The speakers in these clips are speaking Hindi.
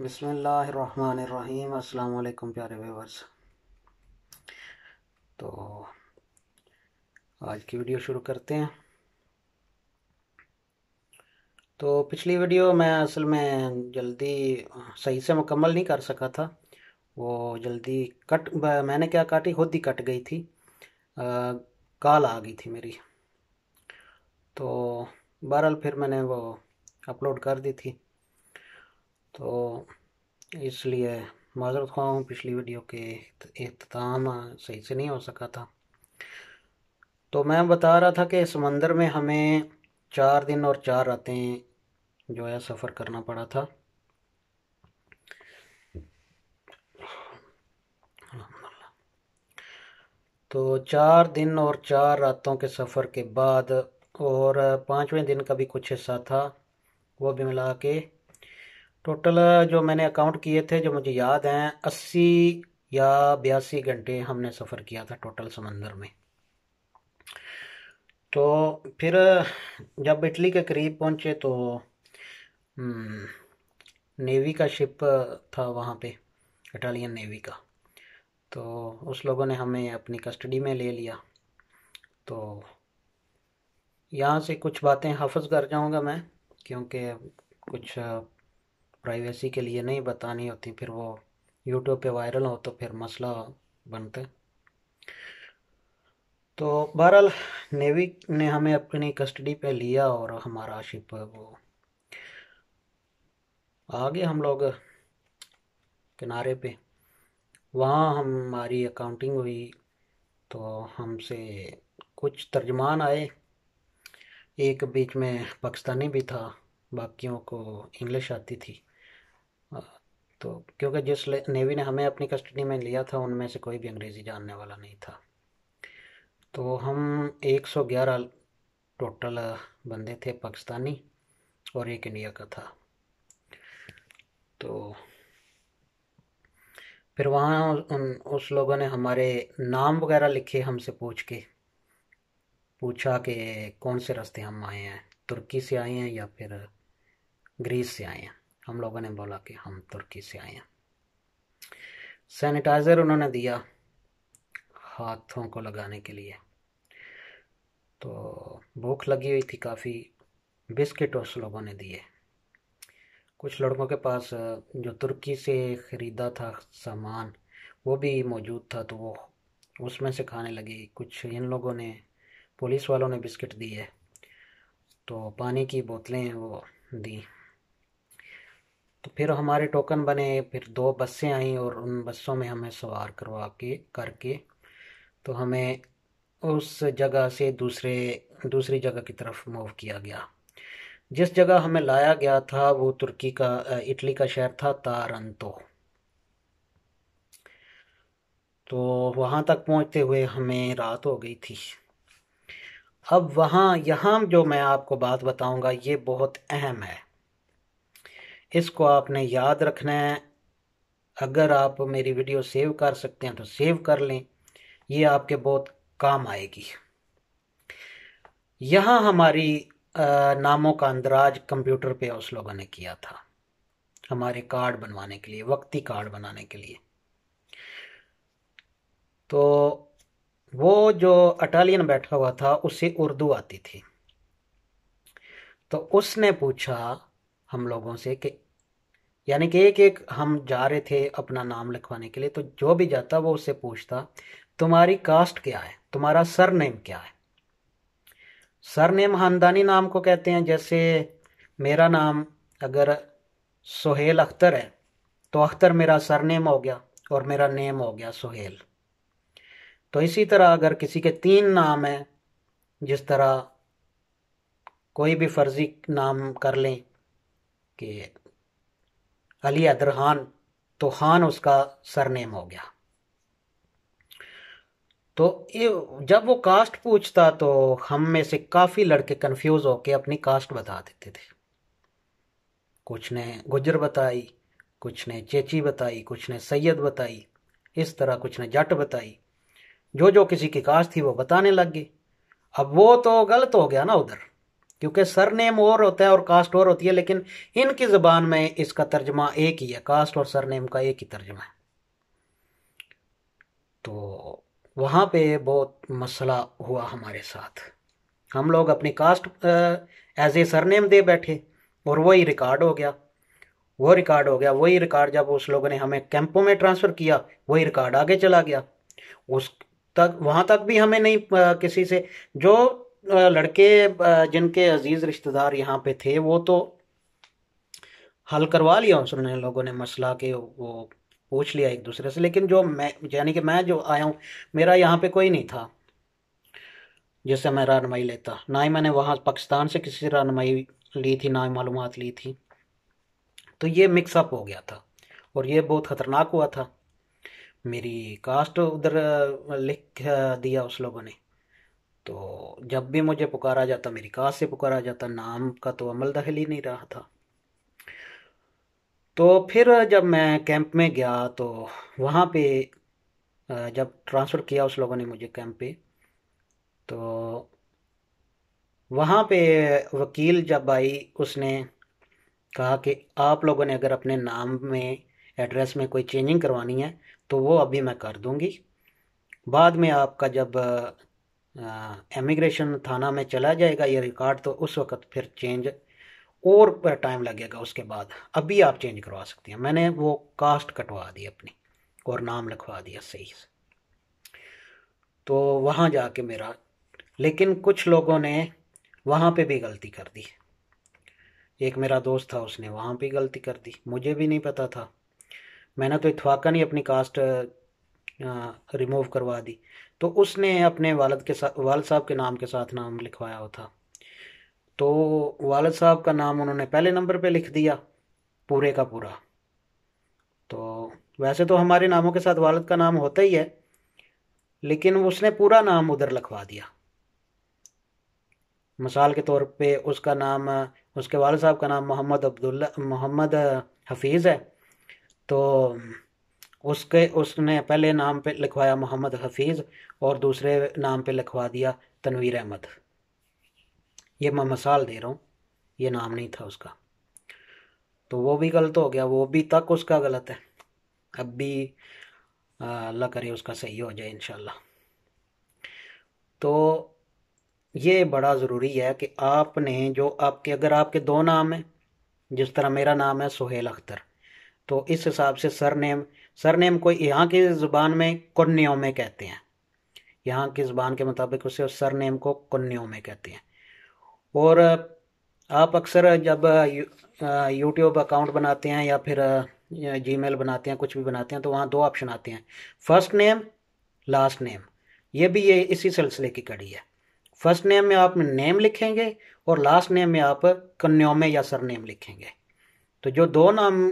बिस्मिल्लाहिर्रहमानिर्रहीम। अस्सलाम वालेकुम प्यारे व्यूअर्स। तो आज की वीडियो शुरू करते हैं। तो पिछली वीडियो मैं असल में जल्दी सही से मुकम्मल नहीं कर सका था। वो जल्दी मैंने क्या काटी, खुद ही कट गई थी। कॉल आ गई थी मेरी, तो बहरहाल फिर मैंने वो अपलोड कर दी थी। तो इसलिए माज़रत ख़्वाह हूँ, पिछली वीडियो के इख्तिताम सही से नहीं हो सका था। तो मैं बता रहा था कि समंदर में हमें 4 दिन और 4 रातें जो है सफ़र करना पड़ा था। तो 4 दिन और 4 रातों के सफ़र के बाद और 5वें दिन का भी कुछ हिस्सा था, वो भी मिला के टोटल जो मैंने अकाउंट किए थे, जो मुझे याद हैं, 80 या 82 घंटे हमने सफ़र किया था टोटल समंदर में। तो फिर जब इटली के करीब पहुंचे तो नेवी का शिप था वहाँ पे, इटालियन नेवी का। तो उस लोगों ने हमें अपनी कस्टडी में ले लिया। तो यहाँ से कुछ बातें हफ़्ज़ कर जाऊँगा मैं, क्योंकि कुछ प्राइवेसी के लिए नहीं बतानी होती, फिर वो यूट्यूब पे वायरल हो तो फिर मसला बनता है। तो बहरहाल नेवी ने हमें अपनी कस्टडी पे लिया और हमारा शिप वो आगे हम लोग किनारे पे, वहाँ हमारी अकाउंटिंग हुई। तो हमसे कुछ तर्जमान आए, एक बीच में पाकिस्तानी भी था, बाकियों को इंग्लिश आती थी। तो क्योंकि जिस नेवी ने हमें अपनी कस्टडी में लिया था उनमें से कोई भी अंग्रेज़ी जानने वाला नहीं था। तो हम 111 टोटल बंदे थे पाकिस्तानी, और एक इंडिया का था। तो फिर वहाँ उस लोगों ने हमारे नाम वगैरह लिखे, हमसे पूछा कि कौन से रास्ते हम आए हैं, तुर्की से आए हैं या फिर ग्रीस से आए हैं। हम लोगों ने बोला कि हम तुर्की से आए हैं। सैनिटाइज़र उन्होंने दिया हाथों को लगाने के लिए। तो भूख लगी हुई थी काफ़ी, बिस्किट उस लोगों ने दिए। कुछ लड़कों के पास जो तुर्की से ख़रीदा था सामान वो भी मौजूद था, तो वो उसमें से खाने लगे। कुछ इन लोगों ने, पुलिस वालों ने बिस्किट दिए। तो पानी की बोतलें वो दी। तो फिर हमारे टोकन बने, फिर 2 बसें आई और उन बसों में हमें सवार करके तो हमें उस जगह से दूसरी जगह की तरफ मूव किया गया। जिस जगह हमें लाया गया था वो इटली का शहर था तारंतो। तो वहाँ तक पहुँचते हुए हमें रात हो गई थी। अब यहाँ जो मैं आपको बात बताऊँगा ये बहुत अहम है, इसको आपने याद रखना है। अगर आप मेरी वीडियो सेव कर सकते हैं तो सेव कर लें, ये आपके बहुत काम आएगी। यहाँ हमारी नामों का अंदराज कंप्यूटर पे उस लोगों ने किया था, हमारे कार्ड बनवाने के लिए, वक्ती कार्ड बनाने के लिए। तो वो जो इटालियन बैठा हुआ था उसे उर्दू आती थी। तो उसने पूछा हम लोगों से कि, यानी कि एक एक हम जा रहे थे अपना नाम लिखवाने के लिए, तो जो भी जाता वो उससे पूछता तुम्हारी कास्ट क्या है, तुम्हारा सरनेम क्या है। सरनेम खानदानी नाम को कहते हैं। जैसे मेरा नाम अगर सुहेल अख्तर है तो अख्तर मेरा सरनेम हो गया और मेरा नेम हो गया सुहेल। तो इसी तरह अगर किसी के 3 नाम हैं, जिस तरह कोई भी फर्जी नाम कर लें कि अली अदर खान, तो खान उसका सरनेम हो गया। तो जब वो कास्ट पूछता तो हम में से काफ़ी लड़के कंफ्यूज होके अपनी कास्ट बता देते थे। कुछ ने गुजर बताई, कुछ ने चेची बताई, कुछ ने सैयद बताई, इस तरह कुछ ने जट बताई। जो जो किसी की कास्ट थी वो बताने लग गए। अब वो तो गलत हो गया ना उधर, क्योंकि सरनेम और होता है और कास्ट और होती है, लेकिन इनकी ज़बान में इसका तर्जमा एक ही है, कास्ट और सरनेम का एक ही तर्जमा है। तो वहाँ पे बहुत मसला हुआ हमारे साथ। हम लोग अपनी कास्ट एज ए सरनेम दे बैठे और वही रिकॉर्ड हो गया। वही रिकॉर्ड जब उस लोगों ने हमें कैंपों में ट्रांसफ़र किया, वही रिकॉर्ड आगे चला गया। उस तक वहाँ तक भी हमें नहीं किसी से जो लड़के जिनके अजीज़ रिश्तेदार यहाँ पे थे वो तो हल करवा लिया उसने लोगों ने मसला के वो पूछ लिया एक दूसरे से, लेकिन जो मैं यानी कि मैं जो आया हूँ, मेरा यहाँ पे कोई नहीं था जिससे मैं रहनुमाई लेता। ना ही मैंने वहाँ पाकिस्तान से किसी से रहनुमाई ली थी, ना ही मालूमात ली थी। तो ये मिक्सअप हो गया था और ये बहुत ख़तरनाक हुआ था। मेरी कास्ट उधर लिख दिया उस लोगों ने। तो जब भी मुझे पुकारा जाता मेरी कास्ट से पुकारा जाता, नाम का तो अमल दखल ही नहीं रहा था। तो फिर जब मैं कैंप में गया तो वहाँ पे जब ट्रांसफ़र किया उस लोगों ने मुझे कैंप पे, तो वहाँ पे वकील जब आई उसने कहा कि आप लोगों ने अगर अपने नाम में एड्रेस में कोई चेंजिंग करवानी है तो वो अभी मैं कर दूंगी, बाद में आपका जब इमिग्रेशन थाना में चला जाएगा ये रिकॉर्ड तो उस वक्त फिर चेंज और टाइम लगेगा, उसके बाद अभी आप चेंज करवा सकती हैं। मैंने वो कास्ट कटवा दी अपनी और नाम लिखवा दिया सही से। तो वहाँ जाके मेरा, लेकिन कुछ लोगों ने वहाँ पे भी गलती कर दी। एक मेरा दोस्त था उसने वहाँ पे गलती कर दी, मुझे भी नहीं पता था। मैंने तो इत्फाकन ही अपनी कास्ट रिमूव करवा दी। तो उसने अपने वालिद साहब के नाम के साथ नाम लिखवाया हुआ था। तो वालिद साहब का नाम उन्होंने पहले नंबर पे लिख दिया पूरे का पूरा। तो वैसे तो हमारे नामों के साथ वालिद का नाम होता ही है, लेकिन उसने पूरा नाम उधर लिखवा दिया। मिसाल के तौर पे उसका नाम, उसके वालिद साहब का नाम मोहम्मद हफीज़ है। तो उसके उसने पहले नाम पे लिखवाया मोहम्मद हफीज़ और दूसरे नाम पे लिखवा दिया तनवीर अहमद। ये मैं मिसाल दे रहा हूँ, ये नाम नहीं था उसका। तो वो भी गलत हो गया, वो भी तक उसका गलत है। अब भी अल्लाह करे उसका सही हो जाए इंशाल्लाह। तो ये बड़ा ज़रूरी है कि आपने जो आपके, अगर आपके दो नाम हैं, जिस तरह मेरा नाम है सुहेल अख्तर, तो इस हिसाब से सरनेम, सरनेम को यहाँ की ज़ुबान में कुन्नियों में कहते हैं। यहाँ की ज़ुबान के मुताबिक उसे उस सरनेम को कुन्नियों में कहते हैं। और आप अक्सर जब यूट्यूब अकाउंट बनाते हैं या फिर जीमेल बनाते हैं, कुछ भी बनाते हैं, तो वहाँ दो ऑप्शन आते हैं, फर्स्ट नेम लास्ट नेम। ये इसी सिलसिले की कड़ी है। फर्स्ट नेम में आप नेम लिखेंगे और लास्ट नेम में आप कन्यों में या सरनेम लिखेंगे। तो जो दो नाम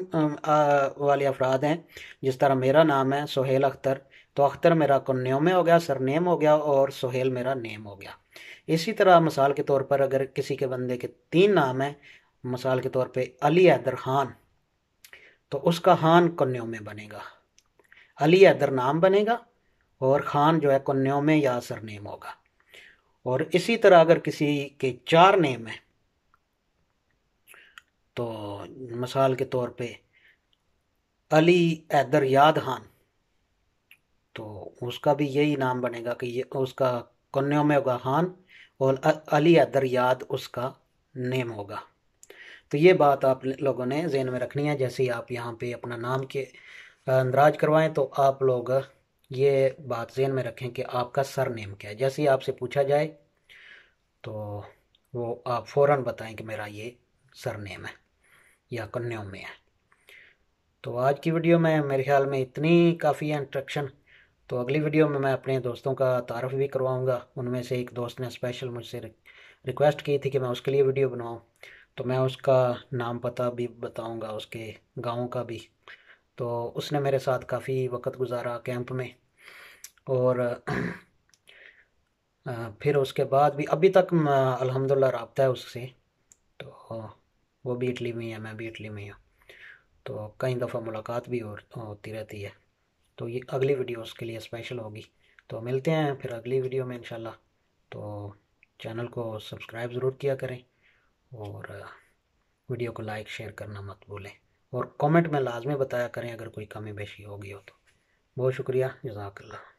वाले अफराद हैं, जिस तरह मेरा नाम है सुहेल अख्तर, तो अख्तर मेरा कन्यों में हो गया, सरनेम हो गया, और सुहेल मेरा नेम हो गया। इसी तरह मिसाल के तौर पर अगर किसी के बंदे के तीन नाम हैं, मिसाल के तौर पे अली हैदर खान, तो उसका खान कन्यों में बनेगा, अली हैदर नाम बनेगा और खान जो है कन्यों में या सरनेम होगा। और इसी तरह अगर किसी के चार नेम हैं, तो मिसाल के तौर पे अली हैदर याद खान, तो उसका भी यही नाम बनेगा कि ये उसका कन्यों में होगा खान और अली हैदर याद उसका नेम होगा। तो ये बात आप लोगों ने जहन में रखनी है। जैसे ही आप यहाँ पे अपना नाम के अंदराज करवाएं तो आप लोग ये बात जहन में रखें कि आपका सर नेम क्या है। जैसे ही आपसे पूछा जाए तो वो आप फ़ौरन बताएं कि मेरा ये सर नेम है या कन्यों में है। तो आज की वीडियो में मेरे ख्याल में इतनी काफ़ी है इंस्ट्रक्शन। तो अगली वीडियो में मैं अपने दोस्तों का तारफ़ भी करवाऊँगा। उनमें से एक दोस्त ने स्पेशल मुझसे रिक्वेस्ट की थी कि मैं उसके लिए वीडियो बनाऊँ, तो मैं उसका नाम पता भी बताऊँगा, उसके गाँव का भी। तो उसने मेरे साथ काफ़ी वक्त गुजारा कैंप में, और फिर उसके बाद भी अभी तक अल्हम्दुलिल्लाह रब्ता है उससे। तो वो भी इटली में है, मैं भी इटली में हूँ, तो कई दफ़ा मुलाकात भी होती रहती है। तो ये अगली वीडियो उसके लिए स्पेशल होगी। तो मिलते हैं फिर अगली वीडियो में इंशाल्लाह। तो चैनल को सब्सक्राइब ज़रूर किया करें और वीडियो को लाइक शेयर करना मत भूलें, और कमेंट में लाजमी बताया करें अगर कोई कमी बेशी होगी हो तो। बहुत शुक्रिया, जज़ाकल्लाह।